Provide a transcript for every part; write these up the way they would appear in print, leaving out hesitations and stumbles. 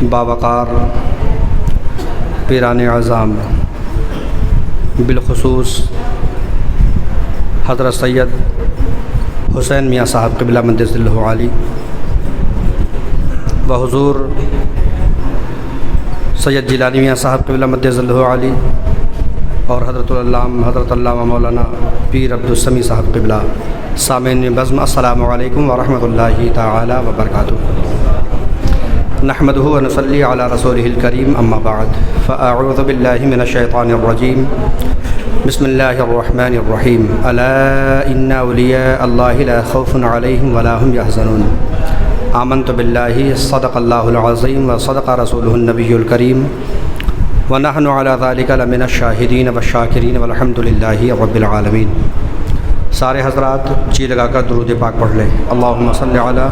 باوقار پیران اعظام بالخصوص حضرت سید حسین میاں صاحب قبلہ مدد ذلہ عالی و حضور سید جیلانی میاں صاحب قبلہ مدد ذلہ عالی اور حضرت علامہ مولانا پیر عبدالسمیع صاحب قبلہ. سامعین بزم السلام علیکم ورحمۃ اللہ تعالی وبرکاتہ. نحمدہ ونصلی علی رسولہ الکریم اما بعد فاعوذ باللہ من الشیطان الرجیم بسم اللہ الرحمن الرحیم. الا ان اولیاء اللہ لا خوف علیہم ولا هم یحزنون. آمنت باللہ صدق اللہ العظیم وصدق رسولہ النبی الکریم ونحن علی ذلک لمن الشاہدین والشاکرین والحمد للہ رب العالمین. سارے حضرات جی لگا کر درود پاک پڑھ لیں. اللہم صلی علی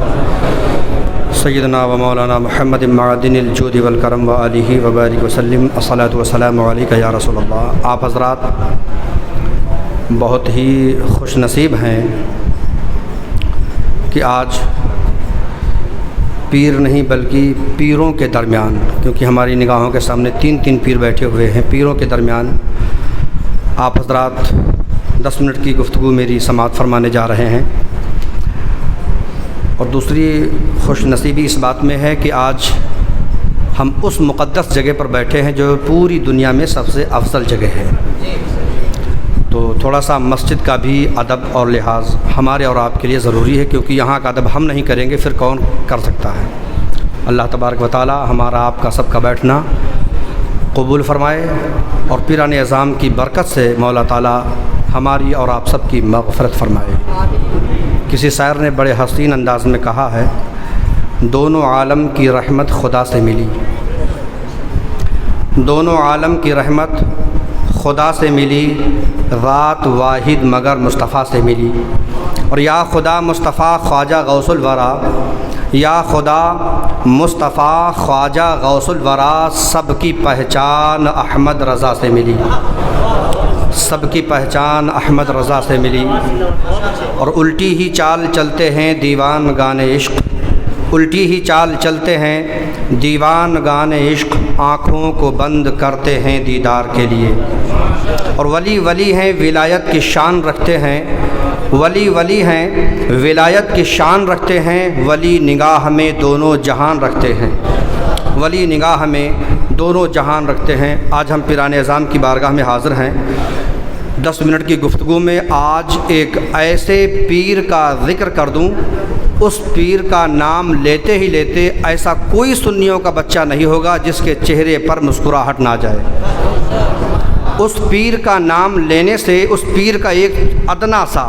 سیدنا و مولانا محمد معدن الجود والکرم و آلہ وبارک وسلم. الصلاۃ والسلام علیک یا رسول اللہ. آپ حضرات بہت ہی خوش نصیب ہیں کہ آج پیر نہیں بلکہ پیروں کے درمیان، کیونکہ ہماری نگاہوں کے سامنے تین پیر بیٹھے ہوئے ہیں، پیروں کے درمیان آپ حضرات 10 منٹ کی گفتگو میری سماعت فرمانے جا رہے ہیں. اور دوسری خوش نصیبی اس بات میں ہے کہ آج ہم اس مقدس جگہ پر بیٹھے ہیں جو پوری دنیا میں سب سے افضل جگہ ہے. تو تھوڑا سا مسجد کا بھی ادب اور لحاظ ہمارے اور آپ کے لیے ضروری ہے، کیونکہ یہاں کا ادب ہم نہیں کریں گے پھر کون کر سکتا ہے. اللہ تبارک و تعالی ہمارا آپ کا سب کا بیٹھنا قبول فرمائے اور پیران اعظام کی برکت سے مولا تعالی ہماری اور آپ سب کی مغفرت فرمائے. کسی شاعر نے بڑے حسین انداز میں کہا ہے، دونوں عالم کی رحمت خدا سے ملی، دونوں عالم کی رحمت خدا سے ملی، ذات واحد مگر مصطفیٰ سے ملی. اور یا خدا مصطفیٰ خواجہ غوث الورا، یا خدا مصطفیٰ خواجہ غوث الورا، سب کی پہچان احمد رضا سے ملی، سب کی پہچان احمد رضا سے ملی. اور الٹی ہی چال چلتے ہیں دیوان گان عشق، الٹی ہی چال چلتے ہیں دیوان گان عشق، آنکھوں کو بند کرتے ہیں دیدار کے لیے. اور ولی ہیں ولایت کی شان رکھتے ہیں، ولی ہیں ولایت کی شان رکھتے ہیں، ولی نگاہ میں دونوں جہان رکھتے ہیں، ولی نگاہ میں دونوں جہان رکھتے ہیں. آج ہم پیران اعظام کی بارگاہ میں حاضر ہیں. 10 منٹ کی گفتگو میں آج ایک ایسے پیر کا ذکر کر دوں، اس پیر کا نام لیتے ہی لیتے ایسا کوئی سنیوں کا بچہ نہیں ہوگا جس کے چہرے پر مسکراہٹ نہ جائے. اس پیر کا نام لینے سے اس پیر کا ایک ادنا سا،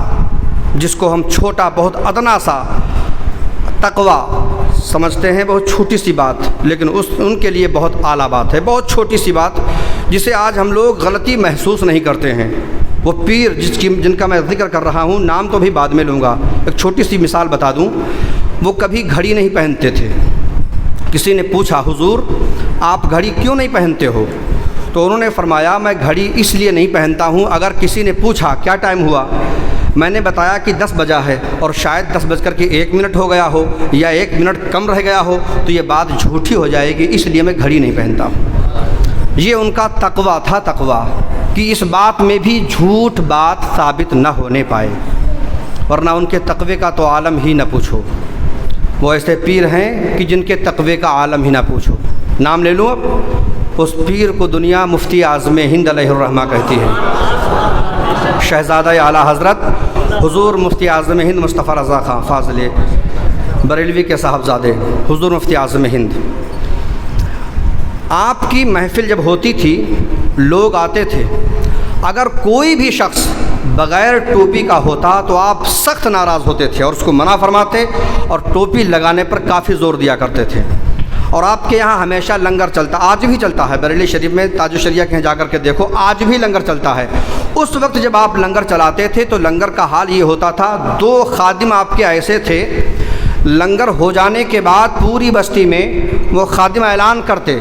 جس کو ہم چھوٹا بہت ادنا سا تقویٰ سمجھتے ہیں، بہت چھوٹی سی بات، لیکن ان کے لیے بہت اعلیٰ بات ہے. بہت چھوٹی سی بات جسے آج ہم لوگ غلطی محسوس نہیں کرتے ہیں. وہ پیر جن کا میں ذکر کر رہا ہوں، نام تو بھی بعد میں لوں گا. ایک چھوٹی سی مثال بتا دوں. وہ کبھی گھڑی نہیں پہنتے تھے. کسی نے پوچھا، حضور آپ گھڑی کیوں نہیں پہنتے ہو؟ تو انہوں نے فرمایا، میں گھڑی اس لیے نہیں پہنتا ہوں، اگر کسی نے پوچھا کیا ٹائم ہوا، میں نے بتایا کہ 10 بجا ہے اور شاید 10:01 ہو گیا ہو یا 1 منٹ کم رہ گیا ہو تو یہ بات جھوٹی ہو جائے گی، اس لیے میں گھڑی نہیں پہنتا ہوں. یہ ان کا تقویٰ تھا، تقویٰ کہ اس بات میں بھی جھوٹ بات ثابت نہ ہونے پائے، ورنہ ان کے تقوی کا تو عالم ہی نہ پوچھو. وہ ایسے پیر ہیں کہ جن کے تقوی کا عالم ہی نہ پوچھو. نام لے لوں اب. اس پیر کو دنیا مفتی اعظم ہند علیہ الرحمہ کہتی ہے. شہزادہ اعلیٰ حضرت حضور مفتی اعظم ہند مصطفیٰ رضا خان فاضل بریلوی کے صاحبزادے حضور مفتی اعظم ہند. آپ کی محفل جب ہوتی تھی لوگ آتے تھے، اگر کوئی بھی شخص بغیر ٹوپی کا ہوتا تو آپ سخت ناراض ہوتے تھے اور اس کو منع فرماتے اور ٹوپی لگانے پر کافی زور دیا کرتے تھے. اور آپ کے یہاں ہمیشہ لنگر چلتا، آج بھی چلتا ہے. بریلی شریف میں تاج الشریعہ کے جا کر کے دیکھو، آج بھی لنگر چلتا ہے. اس وقت جب آپ لنگر چلاتے تھے تو لنگر کا حال یہ ہوتا تھا، 2 خادم آپ کے ایسے تھے، لنگر ہو جانے کے بعد پوری بستی میں وہ خادم اعلان کرتے،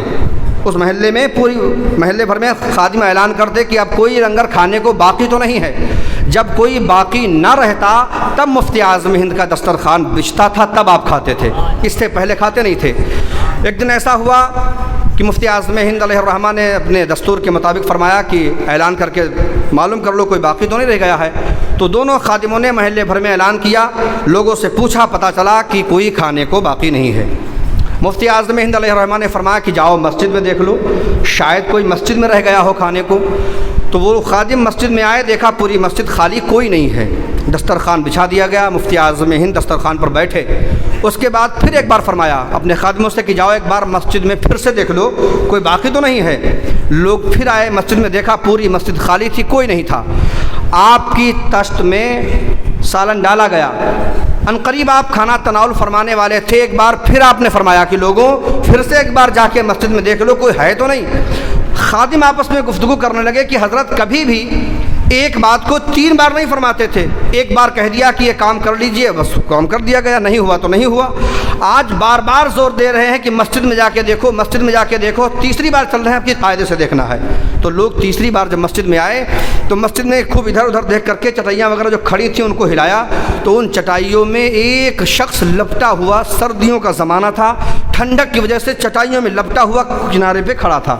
اس محلے میں پوری محلے بھر میں خادم اعلان کرتے کہ اب کوئی لنگر کھانے کو باقی تو نہیں ہے. جب کوئی باقی نہ رہتا تب مفتی اعظم ہند کا دسترخوان بچھتا تھا، تب آپ کھاتے تھے، اس سے پہلے کھاتے نہیں تھے. ایک دن ایسا ہوا کہ مفتی اعظم ہند علیہ الرحمہ نے اپنے دستور کے مطابق فرمایا کہ اعلان کر کے معلوم کر لو کوئی باقی تو نہیں رہ گیا ہے۔ تو دونوں خادموں نے محلے بھر میں اعلان کیا، لوگوں سے پوچھا، پتہ چلا کہ کوئی کھانے کو باقی نہیں ہے۔ مفتی اعظم ہند علیہ الرحمہ نے فرمایا کہ جاؤ مسجد میں دیکھ لو، شاید کوئی مسجد میں رہ گیا ہو کھانے کو۔ تو وہ خادم مسجد میں آئے، دیکھا پوری مسجد خالی، کوئی نہیں ہے۔ دسترخوان بچھا دیا گیا، مفتی اعظم ہند دسترخوان پر بیٹھے۔ اس کے بعد پھر ایک بار فرمایا اپنے خادموں سے کہ جاؤ ایک بار مسجد میں پھر سے دیکھ لو، کوئی باقی تو نہیں ہے۔ لوگ پھر آئے مسجد میں، دیکھا پوری مسجد خالی تھی، کوئی نہیں تھا۔ آپ کی تشت میں سالن ڈالا گیا، عنقریب آپ کھانا تناول فرمانے والے تھے۔ ایک بار پھر آپ نے فرمایا کہ لوگوں پھر سے ایک بار جا کے مسجد میں دیکھ لو، کوئی ہے تو نہیں۔ خادم آپس میں گفتگو کرنے لگے کہ حضرت کبھی بھی ایک بات کو 3 بار نہیں فرماتے تھے، ایک بار کہہ دیا کہ یہ کام کر لیجئے، بس کام کر دیا گیا، نہیں ہوا تو نہیں ہوا۔ آج بار بار زور دے رہے ہیں کہ مسجد میں جا کے دیکھو، مسجد میں جا کے دیکھو، تیسری بار چل رہے ہیں کہ قاعدے سے دیکھنا ہے۔ تو لوگ تیسری بار جب مسجد میں آئے تو مسجد میں خوب ادھر ادھر دیکھ کر کے چٹائیاں وغیرہ جو کھڑی تھیں ان کو ہلایا، تو ان چٹائیوں میں ایک شخص لپٹا ہوا، سردیوں کا زمانہ تھا، ٹھنڈک کی وجہ سے چٹائیوں میں لپٹا ہوا کنارے پہ کھڑا تھا۔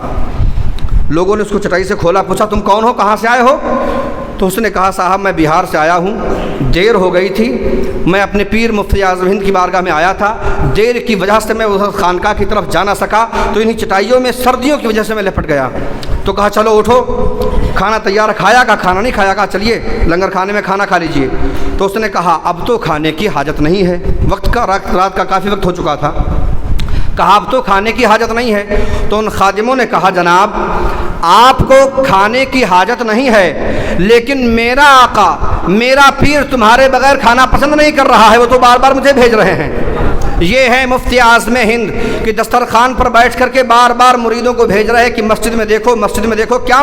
لوگوں نے اس کو چٹائی سے کھولا، پوچھا تم کون ہو، کہاں سے آئے ہو؟ تو اس نے کہا صاحب میں بہار سے آیا ہوں، دیر ہو گئی تھی، میں اپنے پیر مفتی اعظم ہند کی بارگاہ میں آیا تھا، دیر کی وجہ سے میں اس خانقاہ کی طرف جا نہ سکا، تو انہی چٹائیوں میں سردیوں کی وجہ سے میں لپٹ گیا۔ تو کہا چلو اٹھو، کھانا تیار، کھایا کا کھانا نہیں کھایا، کہا چلیے لنگر کھانے میں کھانا کھا لیجئے۔ تو اس نے کہا اب تو کھانے کی حاجت نہیں ہے، وقت کا رات کا کافی وقت ہو چکا تھا، کہا اب تو کھانے کی حاجت نہیں ہے۔ تو ان خادموں نے کہا جناب آپ کو کھانے کی حاجت نہیں ہے، لیکن میرا آقا میرا پیر تمہارے بغیر کھانا پسند نہیں کر رہا ہے، وہ تو بار بار مجھے بھیج رہے ہیں۔ یہ ہے مفتی اعظم ہند کہ دسترخوان پر بیٹھ کر کے بار بار مریدوں کو بھیج رہے کہ مسجد میں دیکھو، مسجد میں دیکھو۔ کیا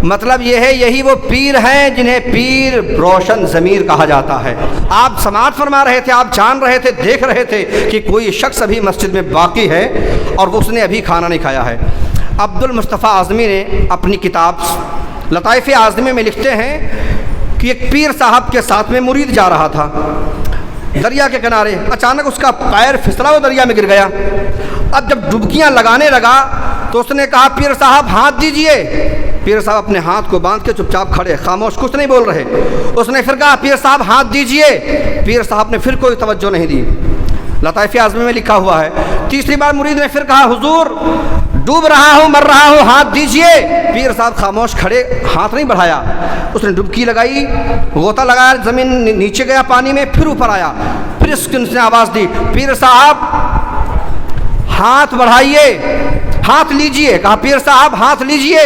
مطلب یہ ہے یہی وہ پیر ہیں جنہیں پیر روشن ضمیر کہا جاتا ہے۔ آپ سماعت فرما رہے تھے، آپ جان رہے تھے، دیکھ رہے تھے کہ کوئی شخص ابھی مسجد میں باقی ہے اور اس نے ابھی کھانا نہیں کھایا ہے۔ عبد المصطفیٰ اعظمی نے اپنی کتاب لطائف اعظمی میں لکھتے ہیں کہ ایک پیر صاحب کے ساتھ میں مرید جا رہا تھا دریا کے کنارے، اچانک اس کا پیر پھسلا، وہ دریا میں گر گیا۔ اب جب ڈبکیاں لگانے لگا تو اس نے کہا پیر صاحب ہاتھ دیجئے۔ پیر صاحب اپنے ہاتھ کو باندھ کے چپ چاپ کھڑے، خاموش، کچھ نہیں بول رہے۔ اس نے پھر کہا پیر صاحب ہاتھ دیجئے۔ پیر صاحب نے پھر کوئی توجہ نہیں دی۔ لطائف اعظمی میں لکھا ہوا ہے تیسری بار مرید نے پھر کہا حضور ڈوب رہا ہوں، مر رہا ہوں، ہاتھ دیجئے۔ پیر صاحب خاموش کھڑے، ہاتھ نہیں بڑھایا۔ اس نے ڈبکی لگائی، غوطہ لگایا، زمین نیچے گیا پانی میں، پھر اوپر آیا، پھر اس نے آواز دی پیر صاحب ہاتھ بڑھائیے، ہاتھ لیجئے۔ کہا پیر صاحب ہاتھ لیجئے۔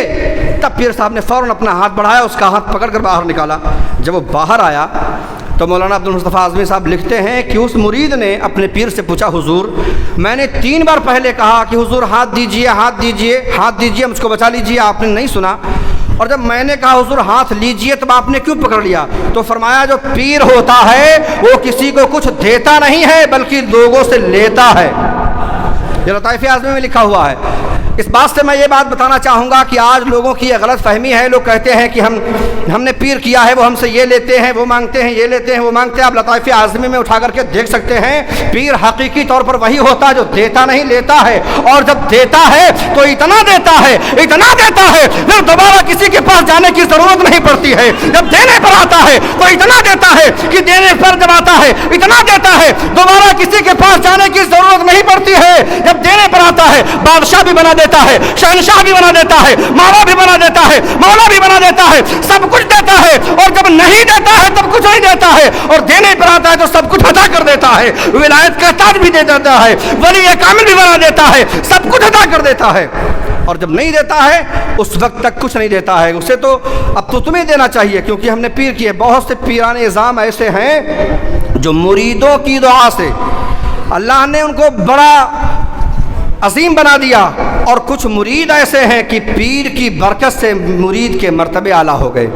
تب پیر صاحب نے فوراً اپنا ہاتھ بڑھایا، اس کا ہاتھ پکڑ کر باہر نکالا۔ جب وہ باہر آیا تو مولانا عبد المصطفیٰ اعظمی صاحب لکھتے ہیں کہ اس مرید نے اپنے پیر سے پوچھا حضور میں نے 3 بار پہلے کہا کہ حضور ہاتھ دیجئے، ہاتھ دیجئے، ہاتھ دیجئے، مجھ کو بچا لیجئے، آپ نے نہیں سنا، اور جب میں نے کہا حضور ہاتھ لیجئے تب آپ نے کیوں پکڑ لیا؟ تو فرمایا جو پیر ہوتا ہے وہ کسی کو کچھ دیتا نہیں ہے بلکہ لوگوں سے لیتا ہے۔ یہ لطائف اعظمی میں لکھا ہوا ہے۔ اس بات سے میں یہ بات بتانا چاہوں گا کہ آج لوگوں کی یہ غلط فہمی ہے، لوگ کہتے ہیں کہ ہم نے پیر کیا ہے، وہ ہم سے یہ لیتے ہیں، وہ مانگتے ہیں، یہ لیتے ہیں، وہ مانگتے ہیں۔ آپ لطائف اعظمی میں اٹھا کر کے دیکھ سکتے ہیں پیر حقیقی طور پر وہی ہوتا ہے جو دیتا نہیں لیتا ہے، اور جب دیتا ہے تو اتنا دیتا ہے، اتنا دیتا ہے پھر دوبارہ کسی کے پاس جانے کی ضرورت نہیں پڑتی ہے۔ جب دینے پر آتا ہے تو اتنا دیتا ہے کہ دینے پر جب آتا ہے اتنا دیتا ہے دوبارہ کسی کے پاس جانے کی ضرورت نہیں پڑتی ہے۔ جب دینے پر آتا ہے بادشاہ بھی بنا دیتا ہے، شہنشاہ بھی بنا دیتا ہے، ماوا بھی بنا دیتا ہے، مولا بھی بنا دیتا ہے، سب کچھ دیتا ہے، اور جب نہیں دیتا ہے تب کچھ نہیں دیتا ہے، اور دینے پر آتا ہے تو سب کچھ عطا کر دیتا ہے، ولایت کا تاج بھی دے دیتا ہے، ولی کامل بھی بنا دیتا ہے، سب کچھ عطا کر دیتا ہے، اور جب نہیں دیتا ہے اس وقت تک کچھ نہیں دیتا ہے۔ اسے تو اب تو تمہیں دینا چاہیے کیونکہ ہم نے پیر کیے۔ بہت سے پیران اعظام ایسے ہیں جو مریدوں کی دعا سے اللہ نے ان کو بڑا عظیم بنا دیا، اور کچھ مرید ایسے ہیں کہ پیر کی برکت سے مرید کے مرتبے اعلیٰ ہو گئے۔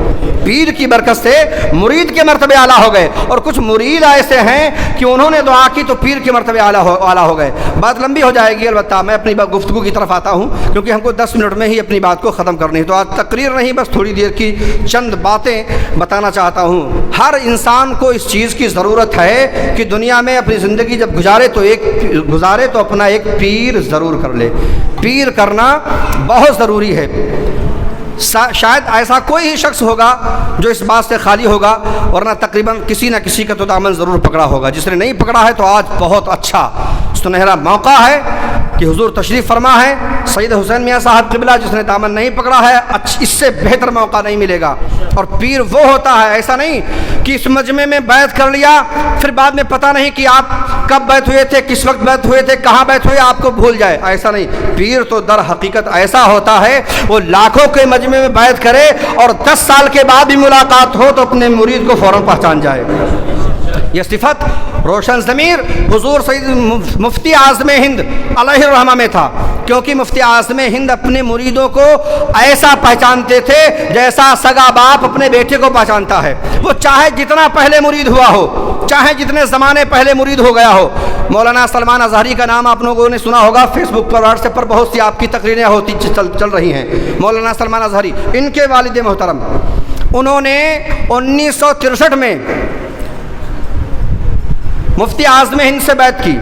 پیر کی برکت سے مرید کے مرتبے اعلیٰ ہو گئے، اور کچھ مرید ایسے ہیں کہ انہوں نے دعا کی تو پیر کے مرتبے اعلیٰ ہو گئے۔ بات لمبی ہو جائے گی، البتہ میں اپنی گفتگو کی طرف آتا ہوں کیونکہ ہم کو 10 منٹ میں ہی اپنی بات کو ختم کرنی ہے، تو آج تقریر نہیں، بس تھوڑی دیر کی چند باتیں بتانا چاہتا ہوں۔ ہر انسان کو اس چیز کی ضرورت ہے کہ دنیا میں اپنی زندگی جب گزارے تو اپنا ایک پیر ضرور کر لے۔ پیر کرنا بہت ضروری ہے۔ شاید ایسا کوئی ہی شخص ہوگا جو اس بات سے خالی ہوگا، ورنہ تقریباً کسی نہ کسی کا تو دامن ضرور پکڑا ہوگا۔ جس نے نہیں پکڑا ہے تو آج بہت اچھا سنہرا موقع ہے کہ حضور تشریف فرما ہے، سید حسین میاں صاحب قبلہ، جس نے دامن نہیں پکڑا ہے اس سے بہتر موقع نہیں ملے گا۔ اور پیر وہ ہوتا ہے، ایسا نہیں کہ اس مجمع میں بیعت کر لیا پھر بعد میں پتہ نہیں کہ آپ کب بیعت ہوئے تھے، کس وقت بیعت ہوئے تھے، کہاں بیعت ہوئے، آپ کو بھول جائے، ایسا نہیں۔ پیر تو در حقیقت ایسا ہوتا ہے وہ لاکھوں کے مجمع میں بیعت کرے اور 10 سال کے بعد بھی ملاقات ہو تو اپنے مرید کو فوراً پہچان جائے۔ یہ صفت روشن ضمیر حضور سید مفتی اعظم ہند علیہ الرحمہ میں تھا، کیونکہ مفتی اعظم ہند اپنے مریدوں کو ایسا پہچانتے تھے جیسا سگا باپ اپنے بیٹے کو پہچانتا ہے۔ وہ چاہے جتنا پہلے مرید ہوا ہو، چاہے جتنے زمانے پہلے مرید ہو گیا ہو۔ مولانا سلمان اظہری کا نام آپ لوگوں نے سنا ہوگا، فیس بک پر، واٹس ایپ پر بہت سی آپ کی تقریریں ہوتی چل رہی ہیں۔ مولانا سلمان اظہری، ان کے والد محترم، انہوں نے 1963 میں مفتی اعظم ہند سے بیعت کی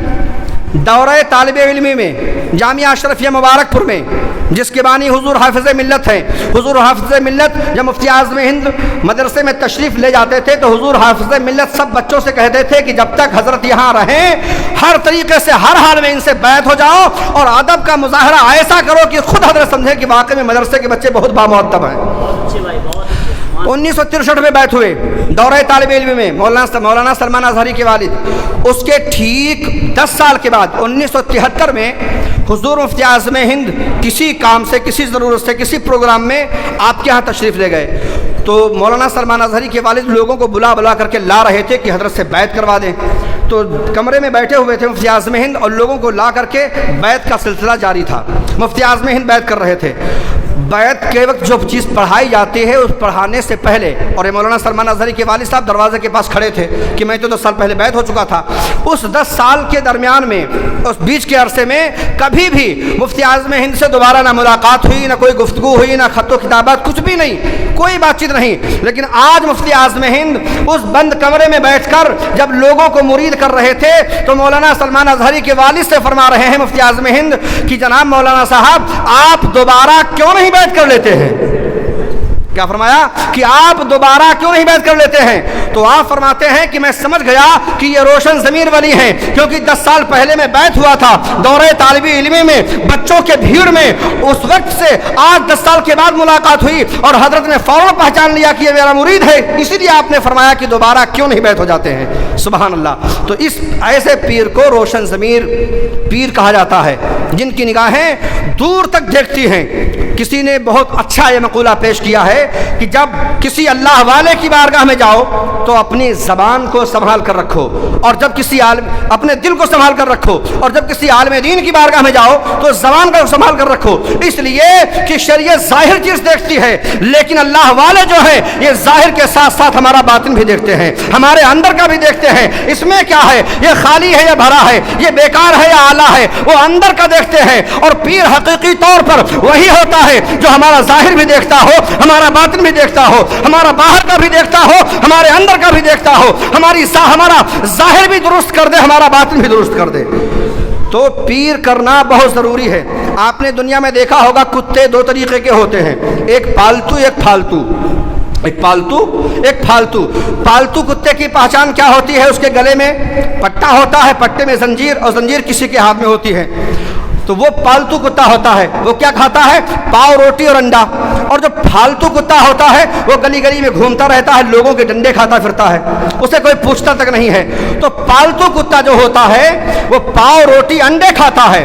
دورہ طالب علمی میں جامعہ اشرفیہ مبارک پور میں، جس کے بانی حضور حافظ ملت ہیں۔ حضور حافظ ملت جب مفتی اعظم ہند مدرسے میں تشریف لے جاتے تھے تو حضور حافظ ملت سب بچوں سے کہتے تھے کہ جب تک حضرت یہاں رہیں ہر طریقے سے ہر حال میں ان سے بیعت ہو جاؤ اور ادب کا مظاہرہ ایسا کرو کہ خود حضرت سمجھے کہ واقعی میں مدرسے کے بچے بہت بامؤدب ہیں۔ 1963 میں بیعت ہوئے دورہ طالب علم میں مولانا سلمان اظہری کے والد۔ اس کے ٹھیک 10 سال کے بعد 1973 میں حضور مفتی اعظم ہند کسی کام سے، کسی ضرورت سے، کسی پروگرام میں آپ کے ہاں تشریف لے گئے تو مولانا سلمان اظہری کے والد لوگوں کو بلا کر کے لا رہے تھے کہ حضرت سے بیعت کروا دیں۔ تو کمرے میں بیٹھے ہوئے تھے مفتی اعظم ہند اور لوگوں کو لا کر کے بیعت کا سلسلہ جاری تھا۔ مفتی اعظم ہند بیعت کر رہے تھے۔ بیعت کے وقت جو چیز پڑھائی جاتی ہے اس پڑھانے سے پہلے، اور مولانا سلمان اظہری کے والد صاحب دروازے کے پاس کھڑے تھے کہ میں تو 10 سال پہلے بیعت ہو چکا تھا، اس 10 سال کے درمیان میں، اس بیچ کے عرصے میں کبھی بھی مفتی اعظم ہند سے دوبارہ نہ ملاقات ہوئی، نہ کوئی گفتگو ہوئی، نہ خط و کتابات، کچھ بھی نہیں، کوئی بات چیت نہیں۔ لیکن آج مفتی اعظم ہند اس بند کمرے میں بیٹھ کر جب لوگوں کو مرید کر رہے تھے تو مولانا سلمان اظہری کے والد سے فرما رہے ہیں مفتی اعظم ہند کہ جناب مولانا صاحب آپ دوبارہ کیوں نہیں بیعت کر لیتے ہیں؟ کیا فرمایا کہ آپ دوبارہ کیوں نہیں بیعت کر لیتے ہیں؟ تو آپ فرماتے ہیں کہ میں سمجھ گیا کہ یہ روشن ضمیر ولی ہیں، کیونکہ 10 سال پہلے میں بیعت ہوا تھا دورہ طالب علمی میں بچوں کے بھیڑ میں، اس وقت سے آج 10 سال کے بعد ملاقات ہوئی اور حضرت نے فوراً پہچان لیا کہ یہ میرا مرید ہے، اسی لیے آپ نے فرمایا کہ دوبارہ کیوں نہیں بیعت ہو جاتے ہیں۔ سبحان اللہ۔ تو اس ایسے پیر کو روشن ضمیر پیر کہا جاتا ہے، جن کی نگاہیں دور تک دیکھتی ہیں۔ کسی نے بہت اچھا یہ مقولہ پیش کیا ہے کہ جب کسی اللہ والے کی بارگاہ میں جاؤ تو اپنی زبان کو سنبھال کر رکھو، اور جب کسی عالم اپنے دل کو سنبھال کر رکھو، اور جب کسی عالم دین کی بارگاہ میں جاؤ تو زبان کو سنبھال کر رکھو، اس لیے کہ شریعت ظاہر چیز دیکھتی ہے لیکن اللہ والے جو ہے یہ ظاہر کے ساتھ ساتھ ہمارا باطن بھی دیکھتے ہیں، ہمارے اندر کا بھی دیکھتے ہیں۔ اس میں کیا ہے، یہ خالی ہے یا بھرا ہے، یہ بیکار ہے یا اعلیٰ ہے، وہ اندر کا دیکھتے ہیں۔ اور پیر حقیقی طور پر وہی ہوتا ہے جو ہمارا ظاہر بھی دیکھتا ہو، ہمارا باطن بھی دیکھتا ہو، ہمارا باہر کا بھی دیکھتا ہو، ہمارے اندر کا بھی دیکھتا ہو، ہمارا ظاہر بھی درست کر دے، ہمارا باطن بھی درست کر دے۔ تو پیر کرنا بہت ضروری ہے۔ آپ نے دنیا میں دیکھا ہوگا کتے 2 طریقے کے ہوتے ہیں، ایک پالتو ایک پھالتو۔ ایک پھالتو پالتو کتے کی پہچان کیا ہوتی ہے؟ اس کے گلے میں پٹا ہوتا ہے، پٹے میں زنجیر، اور زنجیر کسی کے ہاتھ میں ہوتی ہے، تو وہ پالتو کتا ہوتا ہے۔ وہ کیا کھاتا ہے؟ پاؤ، روٹی اور انڈا۔ اور جو پھالتو کتا ہوتا ہے وہ گلی گلی میں گھومتا رہتا ہے، لوگوں کے ڈنڈے کھاتا پھرتا ہے، اسے کوئی پوچھتا تک نہیں ہے۔ تو پالتو کتا جو ہوتا ہے وہ پاؤ، روٹی، انڈے کھاتا ہے۔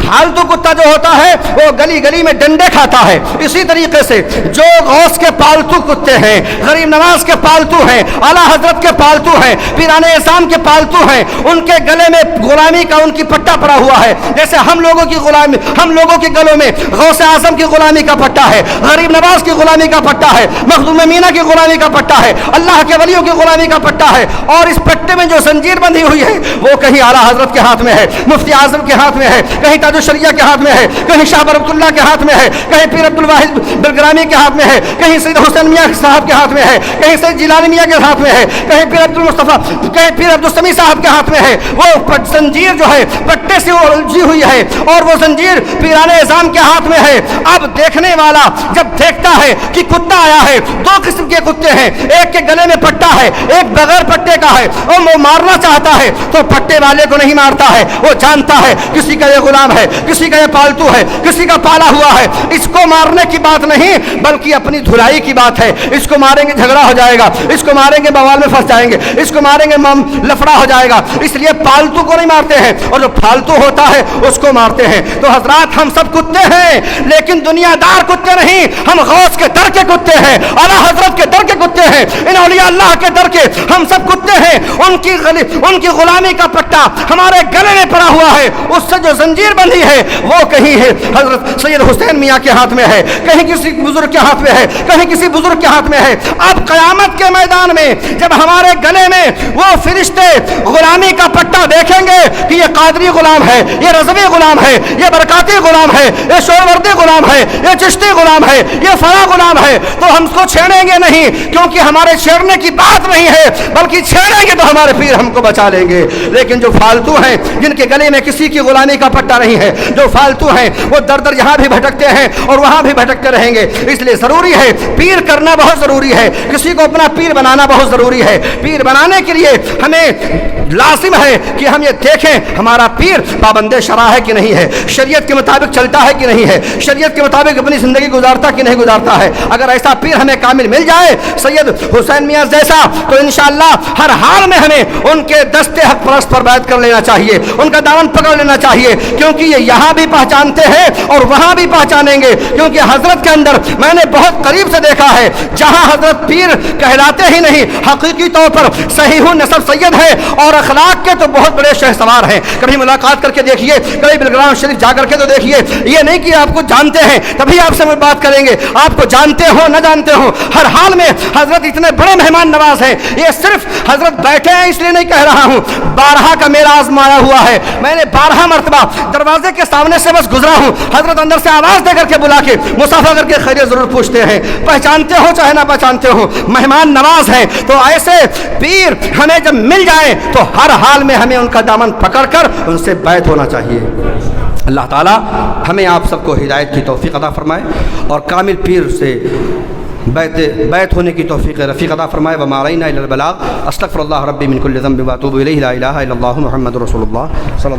پالتو کتا جو ہوتا ہے وہ گلی گلی میں ڈنڈے کھاتا ہے، اسی طریقے سے جو غوث کے پالتو کتے ہیں، غریب نواز کے پالتو ہیں، اعلیٰ حضرت کے پالتو ہیں، پیران اعظام کے پالتو ہیں، ان کے گلے میں غلامی کا ان کی پٹا پڑا ہوا ہے، جیسے ہم لوگوں کی غلامی، ہم لوگوں کے گلوں میں غوث اعظم کی غلامی کا پٹا ہے، غریب نواز کی غلامی کا پٹا ہے، مخدوم مینا کی غلامی کا پٹا ہے، اللہ کے ولیوں کی غلامی کا پٹا ہے، اور اس پٹے میں جو زنجیر بندھی ہوئی ہے وہ کہیں اعلیٰ حضرت کے ہاتھ میں ہے، مفتی اعظم کے ہاتھ میں ہے، کہیں تاج الشریعہ کے ہاتھ میں ہے، کہیں شاہ برکت اللہ کے ہاتھ میں ہے، کہیں پیر عبد الواحد بلگرامی کے ہاتھ میں ہے، کہیں سید حسین میاں صاحب کے ہاتھ میں ہے، کہیں سید جیلانی میاں کے ہاتھ میں ہے، کہیں پیر عبد المصطفیٰ، کہیں پیر عبد السمیع صاحب کے ہاتھ میں ہے۔ وہ زنجیر جو ہے پٹے سے الجھی ہوئی ہے اور وہ زنجیر پیران اعظام کے ہاتھ میں ہے۔ اب دیکھنے والا جب دیکھتا ہے کہ کتا آیا ہے، دو قسم کے کتے ہیں، ایک کے گلے میں پٹا ہے، ایک بغیر پٹے کا ہے، اور وہ مارنا چاہتا ہے تو پٹے والے کو نہیں مارتا ہے، وہ جانتا ہے کسی کا یہ غلام ہے، کسی کا یہ پالتو ہے، کسی کا پالا ہوا ہے، اس کو مارنے کی بات نہیں بلکہ اپنی دھلائی کی بات ہے۔ اس کو ماریں گے جھگڑا ہو جائے گا، اس کو ماریں گے بوال میں پھنس جائیں گے، اس کو ماریں گے لفڑا ہو جائے گا، اس لیے پالتو کو نہیں مارتے ہیں، اور جو پالتو ہوتا ہے اس کو مارتے ہیں۔ تو حضرات ہم سب کتے ہیں لیکن دنیا دار کتے نہیں، ہم غوث کے در کے کتے ہیں، اعلیٰ حضرت کے در کے کتے ہیں، ان اولیاء اللہ کے در کے ہم سب کتے ہیں۔ ان کی غلامی کا پٹا ہمارے گلے میں پڑا ہوا ہے، اس سے جو زنجیر بندھی ہے وہ کہیں ہے حضرت سید حسین میاں کے ہاتھ میں ہے، کہیں کسی بزرگ کے ہاتھ میں ہے، کہیں کسی بزرگ کے ہاتھ میں ہے۔ اب قیامت کے میدان میں جب ہمارے گلے میں وہ فرشتے غلامی کا پٹا دیکھیں گے کہ یہ قادری غلام ہے، یہ رضوی غلام ہے، یہ برکاتی غلام ہے، یہ شوروردی غلام ہے، یہ چشتی غلام ہے، یہ فلاں غلام ہے، تو ہم اس کو چھیڑیں گے نہیں، کیونکہ ہمارے چھیڑنے کی بات نہیں ہے، بلکہ چھیڑیں گے تو ہمارے پیر ہم کو بچا لیں گے۔ لیکن جو فالتو ہیں جن کے گلے میں کسی کی غلامی کا پٹا نہیں ہے، جو فالتو ہیں وہ در در یہاں بھی بھٹکتے ہیں اور وہاں بھی بھٹکتے رہیں گے۔ اس لیے ضروری ہے پیر کرنا بہت ضروری ہے، کسی کو اپنا پیر بنانا بہت ضروری ہے۔ پیر بنانے کے لیے ہمیں لازم ہے کہ ہم یہ دیکھیں ہمارا پیر پابند شرع ہے کہ نہیں ہے، شریعت کے مطابق چلتا ہے کہ نہیں ہے، شریعت کے مطابق اپنی زندگی گزارتا کہ نہیں گزارتا ہے۔ اگر ایسا پیر ہمیں کامل مل جائے سید حسین میاں جیسا تو انشاءاللہ ہر حال میں ہمیں ان کے دستے حق پرست پر بیعت کر لینا چاہیے، ان کا دامن پکڑ لینا چاہیے، کیونکہ یہ یہاں بھی پہچانتے ہیں اور وہاں بھی پہچانیں گے۔ کیونکہ حضرت کے اندر میں نے بہت قریب سے دیکھا ہے جہاں حضرت پیر کہلاتے ہی نہیں، حقیقی طور پر صحیح نسب سید ہے اور اخلاق کے تو بہت بڑے شہ سوار ہیں۔ کبھی ملاقات کر کے دیکھیے، کبھی بلگرام شریف جا کر کے تو دیکھیے، یہ نہیں کہ آپ کو جانتے ہیں تبھی آپ سے بات کریں گے، آپ کو جانتے ہو نہ جانتے ہو ہر حال میں حضرت اتنے بڑے مہمان نواز ہیں۔ یہ صرف حضرت بیٹھے ہیں اس لیے نہیں کہہ رہا ہوں، 12 کا میرا آزمایا ہوا ہے، میں نے 12 مرتبہ دروازے کے سامنے سے بس گزرا ہوں، حضرت اندر سے آواز دے کر کے بلا کے مصافحہ کر کے خیریت ضرور پوچھتے ہیں، پہچانتے ہو چاہے نہ پہچانتے ہو، مہمان نواز ہیں۔ تو ایسے پیر ہمیں جب مل جائیں تو ہر حال میں ہمیں ان کا دامن پکڑ کر ان سے بیعت ہونا چاہیے۔ اللہ تعالی ہمیں آپ سب کو ہدایت کی توفیق عطا فرمائے اور کامل پیر سے بیعت ہونے کی توفیق رفیق عطا فرمائے۔ وما علینا الا البلاغ، استغفر اللہ ربی من کل ذنب واتوب الیہ، لا الہ الا اللہ محمد رسول اللہ صلی اللہ